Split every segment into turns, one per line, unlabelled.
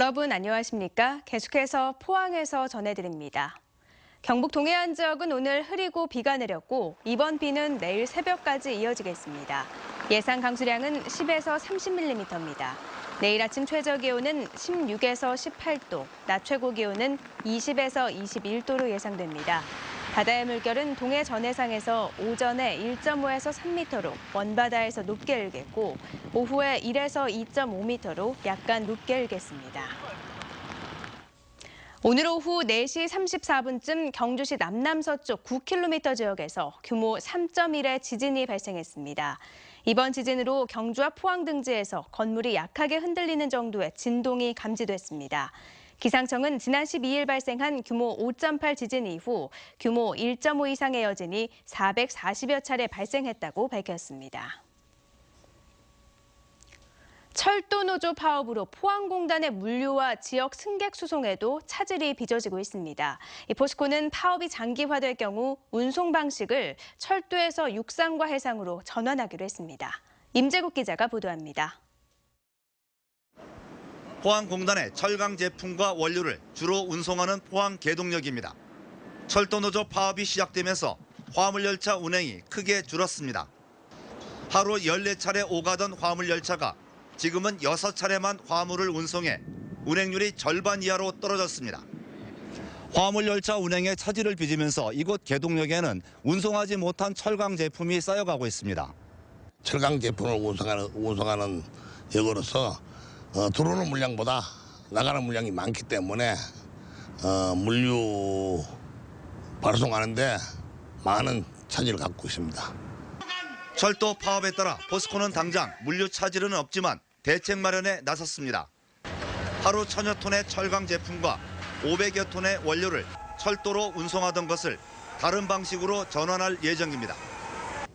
여러분 안녕하십니까? 계속해서 포항에서 전해드립니다. 경북 동해안 지역은 오늘 흐리고 비가 내렸고 이번 비는 내일 새벽까지 이어지겠습니다. 예상 강수량은 10에서 30mm입니다. 내일 아침 최저 기온은 16에서 18도, 낮 최고 기온은 20에서 21도로 예상됩니다. 바다의 물결은 동해 전해상에서 오전에 1.5에서 3m로 먼바다에서 높게 일겠고 오후에 1에서 2.5m로 약간 높게 일겠습니다. 오늘 오후 4시 34분쯤 경주시 남남서쪽 9km 지역에서 규모 3.1의 지진이 발생했습니다. 이번 지진으로 경주와 포항 등지에서 건물이 약하게 흔들리는 정도의 진동이 감지됐습니다. 기상청은 지난 12일 발생한 규모 5.8 지진 이후 규모 1.5 이상의 여진이 440여 차례 발생했다고 밝혔습니다. 철도노조 파업으로 포항공단의 물류와 지역 승객 수송에도 차질이 빚어지고 있습니다. 포스코는 파업이 장기화될 경우 운송 방식을 철도에서 육상과 해상으로 전환하기로 했습니다. 임재국 기자가 보도합니다.
포항공단의 철강 제품과 원료를 주로 운송하는 포항 계동역입니다. 철도노조 파업이 시작되면서 화물열차 운행이 크게 줄었습니다. 하루 14차례 오가던 화물열차가 지금은 6차례만 화물을 운송해 운행률이 절반 이하로 떨어졌습니다. 화물열차 운행에 차질을 빚으면서 이곳 계동역에는 운송하지 못한 철강 제품이 쌓여가고 있습니다.
철강 제품을 운송하는 역으로서 들어오는 물량보다 나가는 물량이 많기 때문에 물류 발송하는데 많은 차질을 갖고 있습니다.
철도 파업에 따라 포스코는 당장 물류 차질은 없지만 대책 마련에 나섰습니다. 하루 1000여 톤의 철강 제품과 500여 톤의 원료를 철도로 운송하던 것을 다른 방식으로 전환할 예정입니다.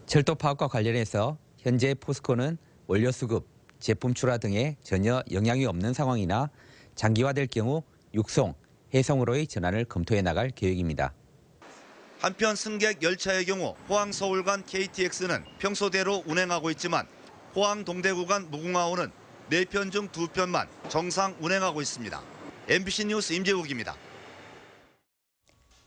철도 파업과 관련해서 현재 포스코는 원료 수급, 제품 출하 등에 전혀 영향이 없는 상황이나 장기화될 경우 육송, 해송으로의 전환을 검토해 나갈 계획입니다.
한편 승객 열차의 경우 포항 서울 간 KTX는 평소대로 운행하고 있지만 포항 동대 구간 무궁화호는 4편 중 2편만 정상 운행하고 있습니다. MBC 뉴스 임재국입니다.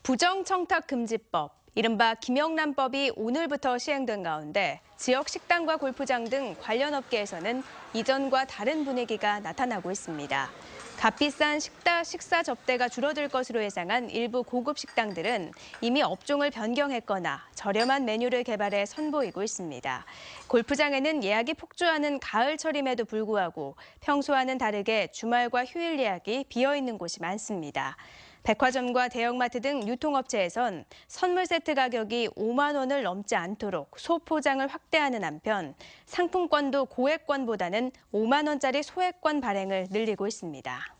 부정청탁금지법, 이른바 김영란법이 오늘부터 시행된 가운데 지역 식당과 골프장 등 관련 업계에서는 이전과 다른 분위기가 나타나고 있습니다. 값비싼 식사 접대가 줄어들 것으로 예상한 일부 고급 식당들은 이미 업종을 변경했거나 저렴한 메뉴를 개발해 선보이고 있습니다. 골프장에는 예약이 폭주하는 가을철임에도 불구하고 평소와는 다르게 주말과 휴일 예약이 비어있는 곳이 많습니다. 백화점과 대형마트 등 유통업체에선 선물 세트 가격이 5만 원을 넘지 않도록 소포장을 확대하는 한편 상품권도 고액권보다는 5만 원짜리 소액권 발행을 늘리고 있습니다.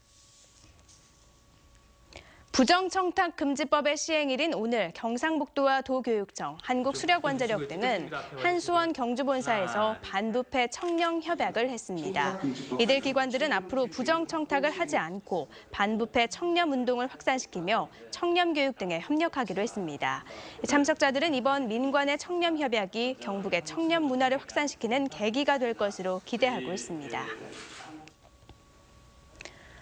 부정청탁금지법의 시행일인 오늘 경상북도와 도교육청, 한국수력원자력 등은 한수원 경주본사에서 반부패 청렴 협약을 했습니다. 이들 기관들은 앞으로 부정청탁을 하지 않고 반부패 청렴 운동을 확산시키며 청렴 교육 등에 협력하기로 했습니다. 참석자들은 이번 민관의 청렴 협약이 경북의 청렴 문화를 확산시키는 계기가 될 것으로 기대하고 있습니다.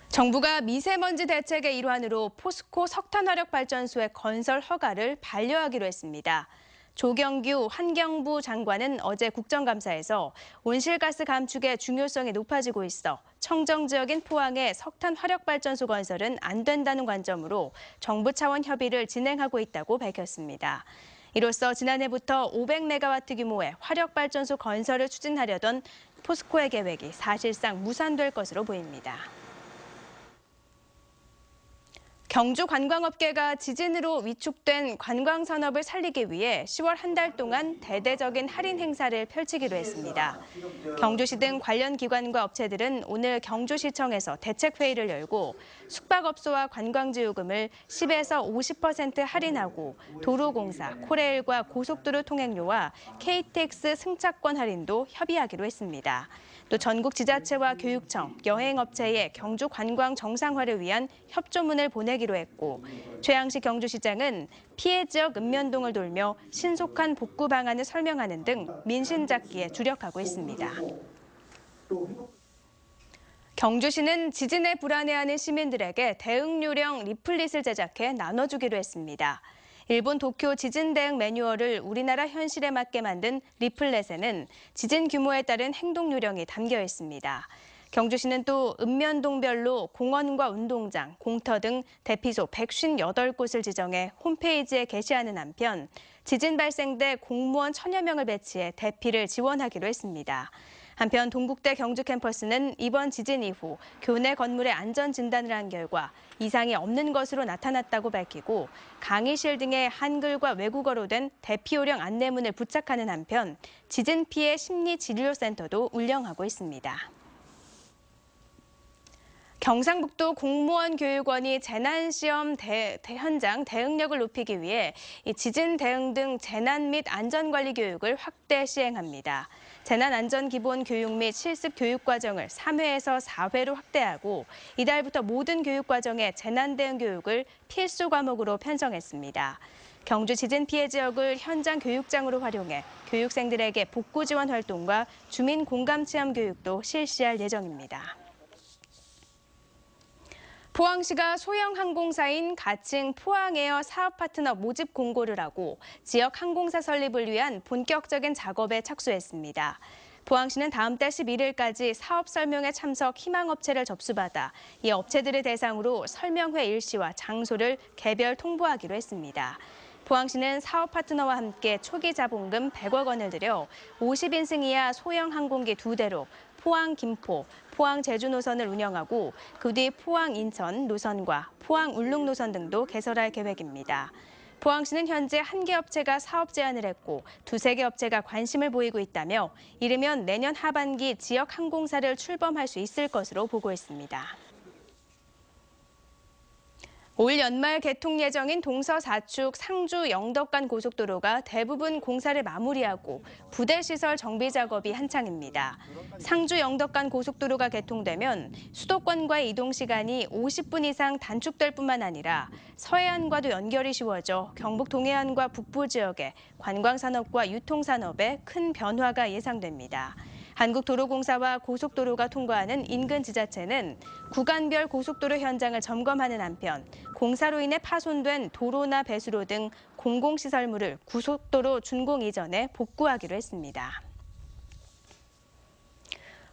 정부가 미세먼지 대책의 일환으로 포스코 석탄화력발전소의 건설 허가를 반려하기로 했습니다. 조경규 환경부 장관은 어제 국정감사에서 온실가스 감축의 중요성이 높아지고 있어 청정 지역인 포항의 석탄화력발전소 건설은 안 된다는 관점으로 정부 차원 협의를 진행하고 있다고 밝혔습니다. 이로써 지난해부터 500메가와트 규모의 화력발전소 건설을 추진하려던 포스코의 계획이 사실상 무산될 것으로 보입니다. 경주 관광업계가 지진으로 위축된 관광산업을 살리기 위해 10월 한 달 동안 대대적인 할인 행사를 펼치기로 했습니다. 경주시 등 관련 기관과 업체들은 오늘 경주시청에서 대책회의를 열고 숙박업소와 관광지요금을 10에서 50% 할인하고 도로공사, 코레일과 고속도로 통행료와 KTX 승차권 할인도 협의하기로 했습니다. 또 전국 지자체와 교육청, 여행업체에 경주 관광 정상화를 위한 협조문을 보내기로 했고 최양식 경주시장은 피해 지역 읍면동을 돌며 신속한 복구 방안을 설명하는 등 민심 잡기에 주력하고 있습니다. 경주시는 지진에 불안해하는 시민들에게 대응 요령 리플릿을 제작해 나눠주기로 했습니다. 일본 도쿄 지진 대응 매뉴얼을 우리나라 현실에 맞게 만든 리플렛에는 지진 규모에 따른 행동 요령이 담겨 있습니다. 경주시는 또 읍면동별로 공원과 운동장, 공터 등 대피소 158곳을 지정해 홈페이지에 게시하는 한편 지진 발생돼 공무원 1000여 명을 배치해 대피를 지원하기로 했습니다. 한편 동국대 경주 캠퍼스는 이번 지진 이후 교내 건물의 안전 진단을 한 결과 이상이 없는 것으로 나타났다고 밝히고 강의실 등의 한글과 외국어로 된 대피 요령 안내문을 부착하는 한편 지진 피해 심리 진료 센터도 운영하고 있습니다. 경상북도 공무원 교육원이 재난시험 현장 대응력을 높이기 위해 지진 대응 등 재난 및 안전관리 교육을 확대 시행합니다. 재난안전기본교육 및 실습교육과정을 3회에서 4회로 확대하고 이달부터 모든 교육과정에 재난대응 교육을 필수 과목으로 편성했습니다. 경주 지진 피해 지역을 현장 교육장으로 활용해 교육생들에게 복구 지원 활동과 주민 공감 체험 교육도 실시할 예정입니다. 포항시가 소형 항공사인 가칭 포항에어 사업 파트너 모집 공고를 하고 지역 항공사 설립을 위한 본격적인 작업에 착수했습니다. 포항시는 다음 달 11일까지 사업 설명회 참석 희망업체를 접수받아 이 업체들을 대상으로 설명회 일시와 장소를 개별 통보하기로 했습니다. 포항시는 사업 파트너와 함께 초기 자본금 100억 원을 들여 50인승 이하 소형 항공기 2대로 포항 김포, 포항 제주 노선을 운영하고 그 뒤 포항 인천 노선과 포항 울릉 노선 등도 개설할 계획입니다. 포항시는 현재 1개 업체가 사업 제안을 했고 2~3개 업체가 관심을 보이고 있다며 이르면 내년 하반기 지역 항공사를 출범할 수 있을 것으로 보고 있습니다. 올 연말 개통 예정인 동서4축 상주 영덕간 고속도로가 대부분 공사를 마무리하고 부대시설 정비 작업이 한창입니다. 상주 영덕간 고속도로가 개통되면 수도권과의 이동 시간이 50분 이상 단축될 뿐만 아니라 서해안과도 연결이 쉬워져 경북 동해안과 북부 지역의 관광산업과 유통산업에 큰 변화가 예상됩니다. 한국도로공사와 고속도로가 통과하는 인근 지자체는 구간별 고속도로 현장을 점검하는 한편 공사로 인해 파손된 도로나 배수로 등 공공시설물을 고속도로 준공 이전에 복구하기로 했습니다.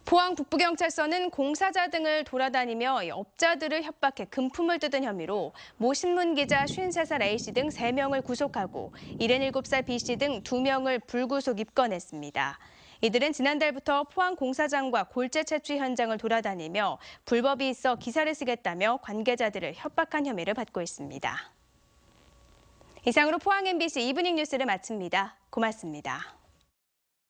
포항 북부경찰서는 공사자 등을 돌아다니며 업자들을 협박해 금품을 뜯은 혐의로 모 신문기자 53살 A씨 등 3명을 구속하고 77살 B씨 등 2명을 불구속 입건했습니다. 이들은 지난달부터 포항 공사장과 골재 채취 현장을 돌아다니며 불법이 있어 기사를 쓰겠다며 관계자들을 협박한 혐의를 받고 있습니다. 이상으로 포항 MBC 이브닝 뉴스를 마칩니다. 고맙습니다.